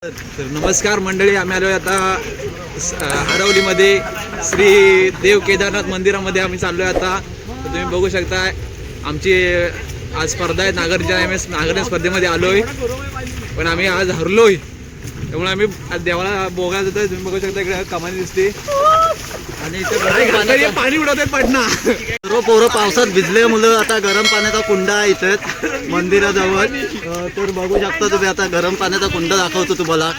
तर नमस्कार मंडळी, आम्ही आलो आता आरवलीमध्ये श्री देव केदारनाथ मंदिरामध्ये आम्ही चाललो आहे आता. तर तुम्ही बघू शकता आमची आज स्पर्धा आहे नागरच्या स्पर्धेमध्ये आलोय, पण आम्ही आज हरलोय. त्यामुळे आम्ही आज देवाला बोगा जातोय. तुम्ही बघू शकता इकडे कमानी दिसते आणि इथे पाणी उडवत आहेत पडना. सर्व पोरं पावसात भिजले मुलं आता गरम पाण्याचा कुंड आहे इथेच मंदिराजवळ. तर बघू शकता तुम्ही आता गरम पाण्याचा कुंड दाखवतो तुम्हाला.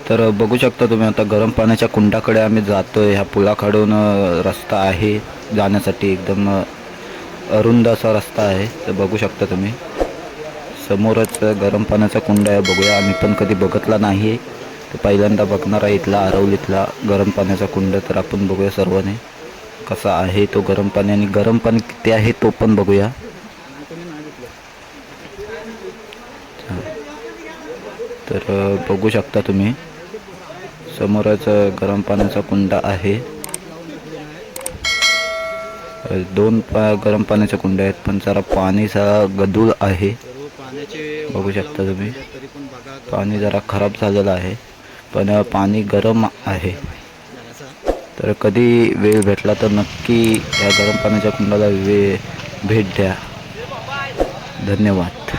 तर बघू शकता तुम्ही आता गरम पाण्याच्या कुंडाकडे आम्ही जातोय. ह्या पुलाकडून रस्ता आहे जाण्यासाठी, एकदम अरुंद असा रस्ता आहे. तर बघू शकता तुम्ही समोरच गरम पाण्याचा कुंड आहे. बघूया, आम्ही पण कधी बघितला नाही, तर पहिल्यांदा बघणार आहे इथला आरवलीतला गरम पाण्याचा कुंड. तर आपण बघूया सर्वांनी कसा आहे तो गरम पाणी, आणि गरम पाणी किती आहे तो पण बघूया. तर बघू शकता तुम्ही समोरच गरम पाण्याचा कुंड आहे. दोन गरम पाण्याचे कुंड आहेत, पण जरा पाणीचा गढूळ आहे. बघू शकता तुम्ही पाणी जरा खराब झालेलं आहे, पण पाणी गरम आहे. तर कधी वेळ भेटला तर नक्की या गरम पाण्याच्या कुंडाला भेट द्या. धन्यवाद.